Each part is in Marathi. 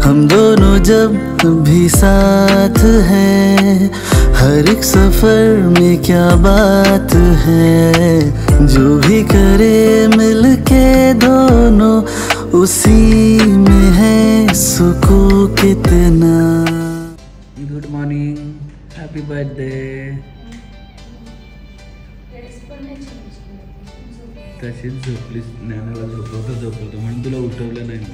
हम दोनों जब भी साथ हैं, हर एक सफर में क्या बात है। जो भी करे मिलके दोनों, उसी में है सुकून कितना। Good morning, happy birthday. तशीच झोपलीस, ज्ञानाला झोपवतो म्हणून तुला उठवलं नाही मी.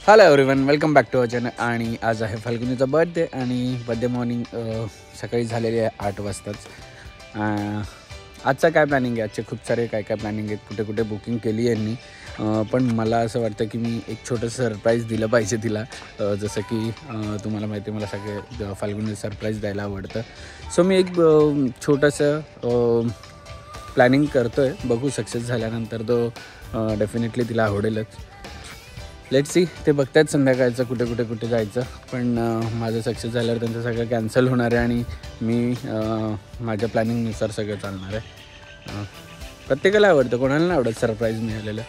Hello everyone, welcome back to our channel. आणि आज आहे फाल्गुनीचा बर्थडे आणि बर्थडे मॉर्निंग सकाळी झालेली आहे 8 वाजताच. आजचा काय प्लॅनिंग आहे, आजचे खूप सारे काय प्लॅनिंग आहेत, कुठे कुठे बुकिंग केली आहे यांनी. पण मला असं वाटतं की मी एक छोटंसं सरप्राईज दिलं पाहिजे तिला. जसं की तुम्हाला माहिती आहे मला सगळे फाल्गुनी सरप्राईज द्यायला आवडतं. सो मी एक छोटंसं प्लॅनिंग करतो आहे. बघू सक्सेस झाल्यानंतर तो डेफिनेटली तिला आवडेलच. लेट्स सी, ते बघतायत संध्याकाळचं कुठे जायचं. पण माझं सक्सेस झाल्यावर त्यांचं सगळं कॅन्सल होणार आहे आणि मी माझ्या प्लॅनिंगनुसार सगळं चालणार आहे. प्रत्येकाला आवडतं, कोणाला नाही आवडत सरप्राईज मिळालेलं.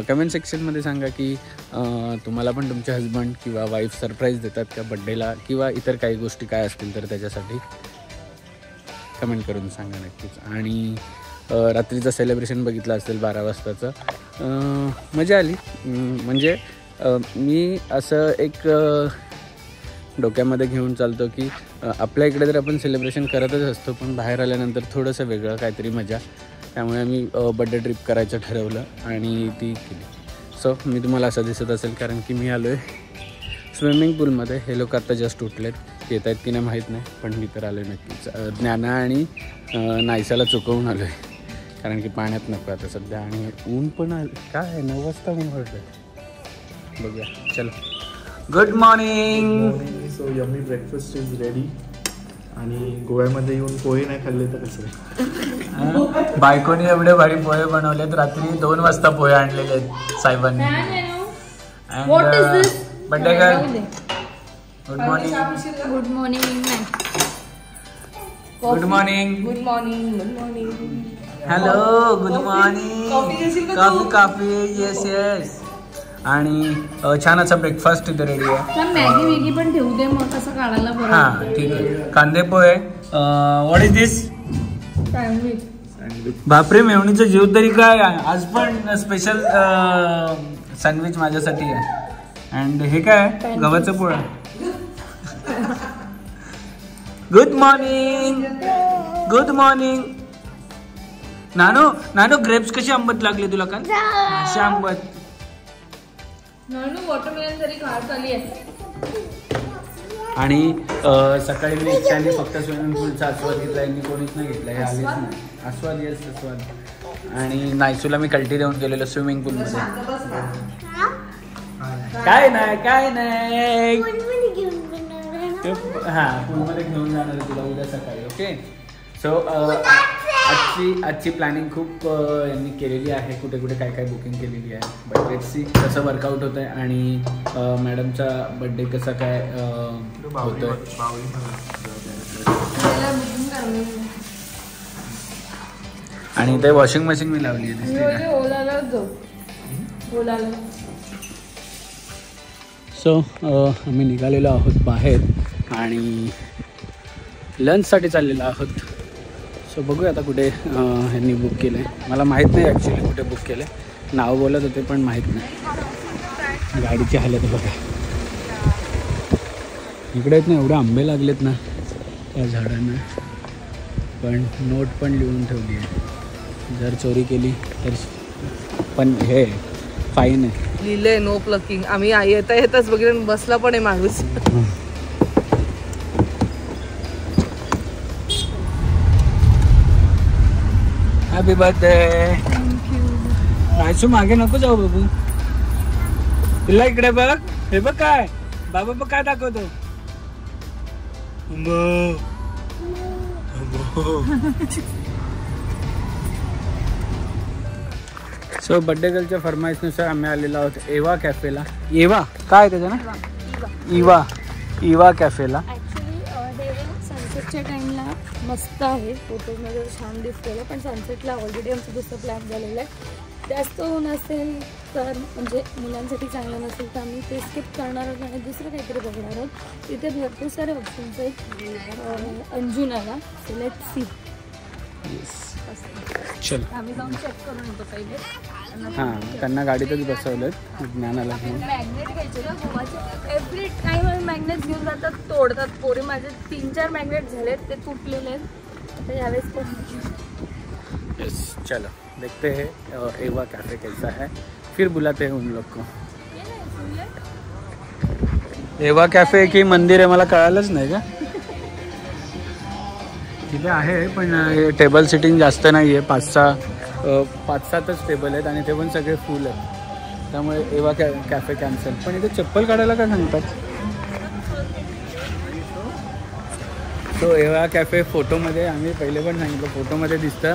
कमेंट सेक्शनमध्ये सांगा की तुम्हाला पण तुमचे हजबंड किंवा वाईफ सरप्राईज देतात का बड्डेला, किंवा इतर काही गोष्टी काय असतील तर त्याच्यासाठी कमेंट करून सांगा नक्कीच. आणि रात्रीचं सेलिब्रेशन बघितलं असेल 12 वाजताचं, मजा आली. म्हणजे मी असं एक डोक्यामध्ये घेऊन चालतो की आपल्या इकडे तर आपण सेलिब्रेशन करतच असतो, पण बाहेर आल्यानंतर थोडंसं वेगळं काहीतरी मजा. त्यामुळे मी बड्डे ट्रिप करायचं ठरवलं आणि ती केली. सो मी तुम्हाला असं दिसत असेल कारण की मी आलो आहे स्विमिंग पूलमध्ये. हे लोक आत्ता जस्ट उठलेत, येत आहेत की नाही माहीत नाही, पण मी तर आलो आहे नक्कीच. ज्ञाना आणि नायसाला चुकवून आलो आहे कारण की पाण्यात नको आता सध्या, आणि ऊन पण आलं. काय आहे 9 वाजता ऊन पडलं, बघूया. चलो, good morning. So yummy breakfast is ready. आणि गोव्यामध्ये येऊन पोहे नाही खाल्ले तर कसं? बायकोने एवढे भारी पोहे बनवलेत. रात्री 2 वाजता पोहे आणलेले आहेत साहेबांनी. Birthday girl, good morning. Good morning. Good morning. Good morning. Good morning. Hello, good morning. Coffee yes yes. आणि छान असा ब्रेकफास्ट इथे रेडी आहे. मॅगी पण ठेवू दे, मग कसं काढायला बरं. हां ठीक आहे. कांदे पोहे. व्हॉट इज दिस? बापरे, मेवणीचा जीव तरी काय. आज पण स्पेशल सँडविच माझ्यासाठी आहे. अँड हे काय, गव्हाचं पोळं. Good morning. Good morning. Nanu grapes कशी आंबट लागले तुला? का अशी आंबट? वॉटरमेलन तरी खात आली आहे. आणि सकाळी मी एकट्याने फक्त स्विमिंग पूलचा आस्वाद घेतला, यांनी कोणीच नाही घेतला. हे आलेच नाही. आस्वाद येस आस्वाद. आणि नायसूला मी कल्टी देऊन गेलेलो स्विमिंग पूलमध्ये. काय नाही हां, पूलमध्ये घेऊन जाणार आहे तुला उद्या सकाळी. ओके. सो आजची प्लॅनिंग खूप यांनी केलेली आहे. कुठे काय बुकिंग केलेली आहे. बट लेट्स सी कसं वर्कआउट होतं आहे आणि मॅडमचा बड्डे कसा काय होतोय. आणि ते वॉशिंग मशीन मी लावली आहे. सो आम्ही निघालेलो आहोत बाहेर आणि लंचसाठी चाललेलो आहोत. सो बघूया आता कुठे ह्यांनी बुक केलं आहे. मला माहीत नाही ॲक्च्युली कुठे बुक केलं आहे. नाव बोलत होते पण माहीत नाही. गाडीची हालत बघा. इकडे आहेत ना, एवढे आंबे लागलेत ना त्या झाडांना. पण नोट पण लिहून ठेवली आहे, जर चोरी केली तर पण हे फाईन आहे. लिहिलंय नो प्लकिंग. आम्ही येताच बघितलं, बसला पण आहे माणूस. Happy birthday. राजू मागे नको जाऊ बघू. तुला इकडे बघ. हे बघ काय बाबा बघ काय दाखवतो. सो बड्डे गर्लच्या फरमाईशनुसार आम्ही आलेलो आहोत एवा कॅफेला. एवा काय त्याचं ना, इवा कॅफेला. सनसेटच्या टाइमला मस्त आहे, फोटोमध्ये छान दिसलेलं, पण सनसेटला ऑलरेडी आमचं दुसरं प्लॅन झालेलं आहे. जास्त ऊन असेल तर म्हणजे मुलांसाठी चांगलं नसेल तर आम्ही ते स्किप करणार आहोत आणि दुसरं काहीतरी बघणार आहोत. तिथे भरपूर सारे ऑप्शन्स आहेत अंजुनाला. So let's see. चल आम्ही जाऊन चेक करून येतो पहिले. हां, त्यांना गाडीतच बसवलं ज्ञानाला. मॅग्नेट घ्यायचे ना गोवाचे. एव्हरी टाइम आम्ही मॅग्नेट्स घेऊन जातात, तोडतात पोरे. माझे 3-4 मॅग्नेट झालेत, ते तुटलेले आहेत. आता यावेळेस पण यस, चलो देखते हैं एवा कैफे कैसा है, फिर बुलाते हैं उन लोग को. एवा कॅफे की मंदिर आहे मला कळालंच नाही का. तिथे आहे पण टेबल सिटिंग जास्त नाही आहे, 5-7च टेबल आहेत आणि ते पण सगळे फुल आहेत. त्यामुळे एवा कॅफे कॅन्सल. पण इथे चप्पल काढायला काय सांगतात. तो एवा कॅफे फोटोमध्ये आम्ही पहिले पण सांगितलं, फोटोमध्ये दिसतं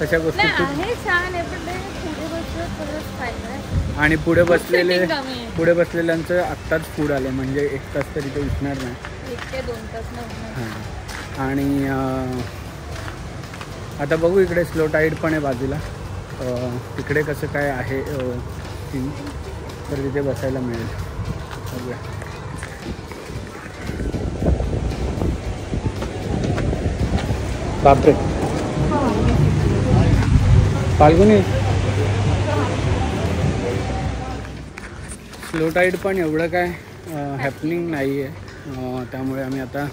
तशा गोष्टी आहे, छान आहे, पण ते पुढे बसलं तरच फायदा आहे. आणि पुढे Sitting कमी आहे. पुढे बसलेल्यांचं आत्ताच फूड आलं, म्हणजे 1 तास तरी ते उठणार नाही. 1 ते 2 तास नाही. हां, आणि आता बघू इकडे स्लो टाईड पण आहे बाजूला. तिकडे कसं काय आहे सीन, तर तिथे बसायला मिळेल. बघूया. बापरे, फाल्गुनी स्लो टाईड पण एवढं काय हॅपनिंग नाही आहे. त्यामुळे आम्ही आता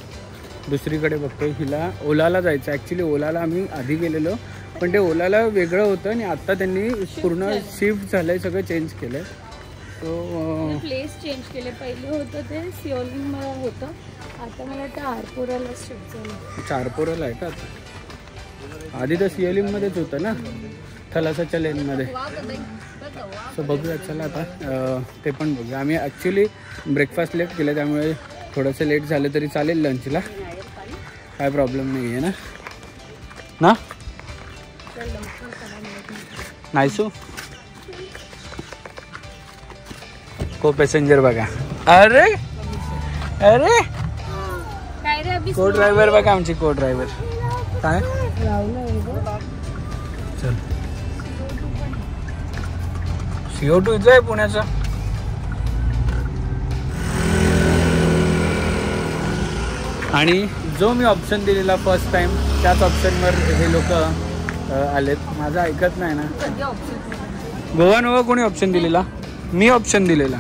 दुसरीकडे बघतो. हिला ओलाला जायचं. ॲक्च्युली ओलाला आम्ही आधी गेलेलो, पण ते ओलाला वेगळं होतं आणि आत्ता त्यांनी पूर्ण शिफ्ट झालं आहे, सगळं चेंज केलं आहे. सो प्लेस चेंज केले. पहिले होतं ते सिओलिंगमध्ये होतं, आता मला वाटतं आरपोराला शिफ्ट झालं. चारपोराला आहे का आता. आधी तर सिओलिंगमध्येच होतं ना, थलासाच्या लेनमध्ये. सो बघूया, चला आता ते पण बघूया. आम्ही ॲक्च्युली ब्रेकफास्ट लेट केलं, त्यामुळे थोडंसं लेट झालं तरी चालेल लंचला, काय प्रॉब्लेम नाही आहे ना. नाहीसू को पॅसेंजर बघा. अरे अरे काय रे अभि, को ड्रायव्हर बघा, आमची को ड्रायव्हर. काय चल, CO2 इथं आहे पुण्याचा. आणि जो मी ऑप्शन दिलेला फर्स्ट टाइम, त्याच ऑप्शनवर हे लोक आलेत. माझं ऐकत नाही ना. कधी ऑप्शन गोवा नवा कोणी ऑप्शन दिलेला, मी ऑप्शन दिलेला.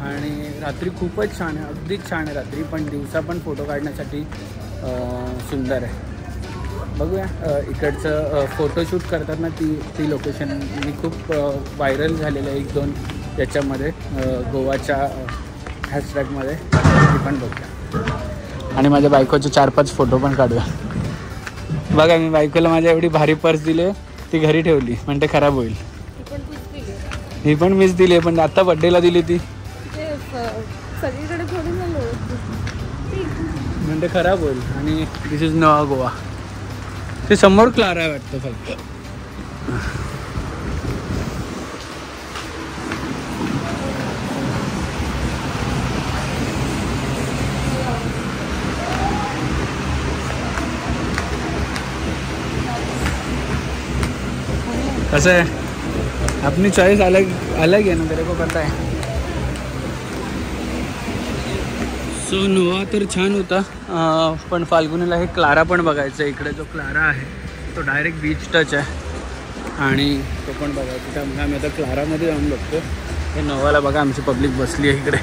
आणि रात्री खूपच छान आहे, अगदीच छान आहे रात्री, पण दिवसा पण फोटो काढण्यासाठी सुंदर आहे. बघूया इकडचं फोटोशूट करतात ना, ती लोकेशन मी खूप व्हायरल झालेलं आहे 1-2 याच्यामध्ये, गोवाच्या हॅशटॅगमध्ये. ती पण बघूया. आणि माझ्या बायकोचे 4-5 फोटो पण काढूया. बघा, मी बायकोला माझ्या एवढी भारी पर्स दिली, ती घरी ठेवली, म्हणते खराब होईल. पण तूच दिली. ही पण मीच दिली आहे, पण आता बड्डेला दिली ती, ते सगळीकडे थोडी ना लोक म्हणते खराब होईल. आणि दिस इज नवा गोवा. ते समोर क्लारा आहे वाटतं फक्त. कसं आहे, अपनी चॉईस अलग अलग है ना, तेरे को पता है. सो नोवा तर छान होता, पण फाल्गुनीला हे क्लारा पण बघायचं आहे. इकडे जो क्लारा आहे तो डायरेक्ट बीच टच आहे आणि तो पण बघायचं. त्यामुळे आम्ही आता क्लारामध्ये जाऊन बघतो. हे नोवाला बघा, आमची पब्लिक बसली आहे इकडे.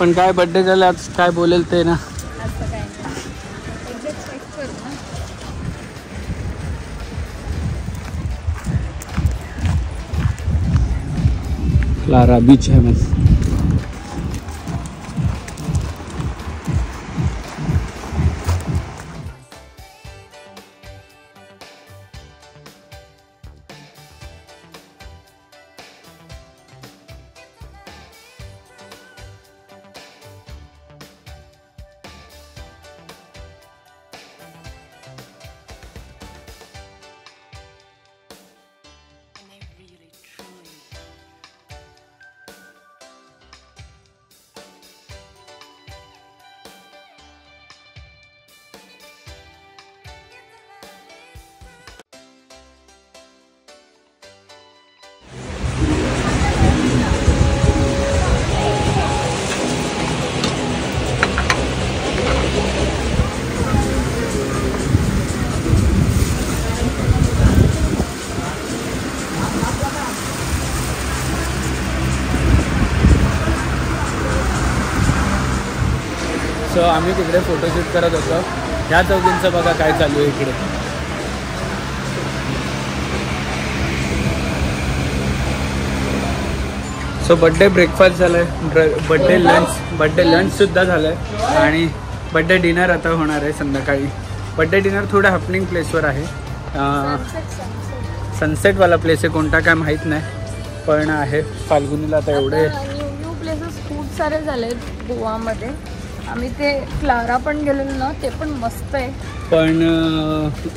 पण काय बड्डे झाला, आज काय बोलेल ते ना. असं काय नाही, एकदा चेक कर ना. क्लारा बीच है बस. आम्ही तिकडे फोटोशूट करत होतो. ह्या चौघींचं बघा काय चालू आहे इकडे. सो बड्डे ब्रेकफास्ट झालं आहे, बड्डे लंचसुद्धा झालं आहे आणि बड्डे डिनर आता होणार आहे संध्याकाळी. बड्डे डिनर थोडं हॅपनिंग प्लेसवर आहे. सनसेटवाला प्लेस आहे, कोणता काय माहीत नाही, पण आहे फाल्गुनीला. आता एवढे न्यू प्लेसेस खूप सारे झाले आहेत गोवामध्ये. आम्ही ते क्लारा पण गेलेलो ना, ते पण मस्त आहे, पण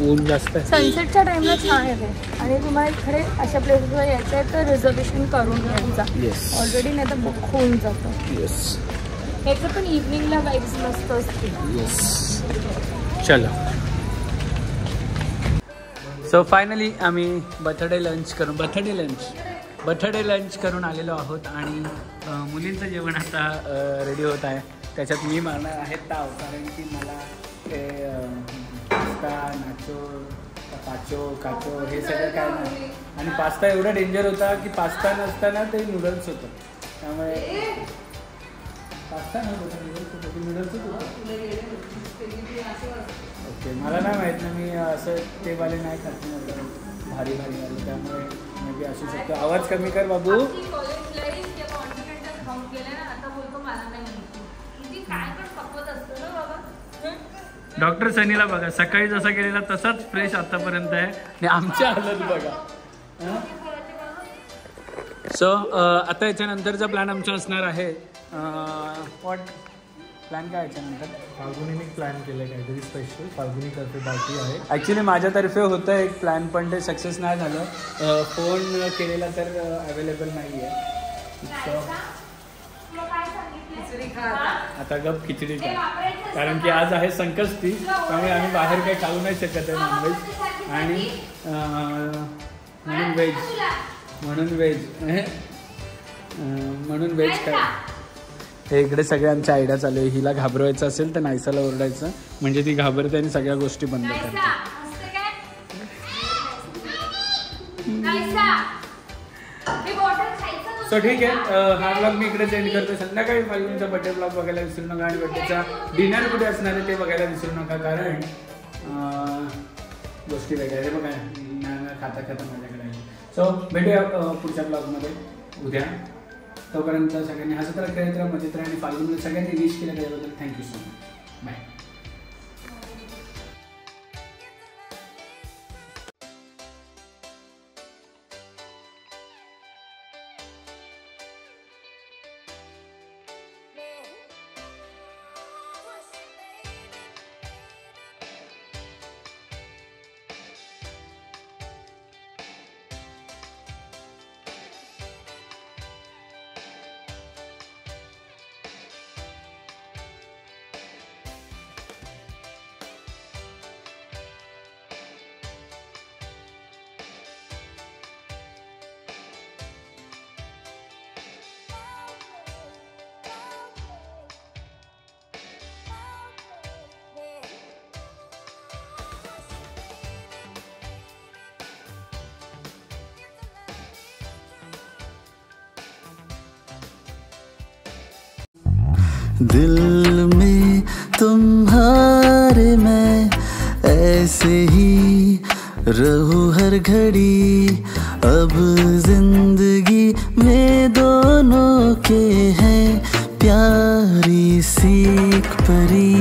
ऊन जास्त आहे. सनसेटच्या टाईमला छान आहे ते. आणि तुम्हाला इकडे अशा प्लेसेसवर यायचं आहे तर रिझर्वेशन करून घ्यायचा ऑलरेडी, नाही तर बुक होऊन जातं. येस, ह्याचं पण इव्हनिंगला वाईब्स मस्त असते. येस, चलो. सो फायनली आम्ही बर्थडे लंच करून आलेलो आहोत आणि मुलींचं जेवण आता रेडी होत आहे. त्याच्यात मी मारणार आहे ताव, कारण की मला ते पास्ता, नाचो, काचो हे सगळं काय नाही. आणि पास्ता एवढा डेंजर होता की पास्ता नसताना ते नूडल्स होतं, त्यामुळे पास्ता नव्हतं, नूडल्सच होतं. ओके, मला नाही माहीत ना, मी असं ते वाले नाही खात नव्हतं, भारी आलं, त्यामुळे मे बी असू शकतो. आवाज कमी कर बाबू. डॉक्टर सनीला बघा, सकाळी जसा गेलेला तसाच फ्रेश आतापर्यंत आहे आणि आमच्या हालत बघा. सो आता याच्यानंतरचा प्लॅन आमचा असणार आहे. प्लॅन काय याच्यानंतर? फाल्गुनीने प्लॅन केलं काहीतरी स्पेशल, फाल्गुनीतर्फे पार्टी आहे. ॲक्च्युली माझ्यातर्फे होतं एक प्लॅन, पण ते सक्सेस नाही झालं. फोन केलेला तर अवेलेबल नाही आहे. आता गप खिचडी खा, कारण की आज आहे संकष्टी, त्यामुळे आम्ही बाहेर काही खाऊ नाही शकत आहे नॉनव्हेज. आणि म्हणून व्हेज काय. हे इकडे सगळ्यांच्या आयडिया चालू आहे. हिला घाबरवायचं असेल तर नायसाला ओरडायचं, म्हणजे ती घाबरते आणि सगळ्या गोष्टी बंद करते. सो ठीक आहे, हा ब्लॉग मी इकडे सेंड करतो. संध्याकाळी फाल्गुनीचा बड्डे ब्लॉग बघायला विसरू नका आणि बड्डेचा डिनर कुठे असणार आहे ते बघायला विसरू नका, कारण गोष्टी वेगळ्या आहे बघा, खाता माझ्याकडे आहे. सो भेटूया पुढच्या ब्लॉगमध्ये उद्या. तोपर्यंत सगळ्यांनी हसत राहा, खेळत राहा, मजेत राहा आणि फाल्गुनीला सगळ्यांनी विश केलं त्याबद्दल थँक्यू सो मच. बाय. दिल में तुम्हारे मैं ऐसे ही रहूं हर घड़ी. अब जिंदगी में दोनों के हैं प्यारी सी एक परी.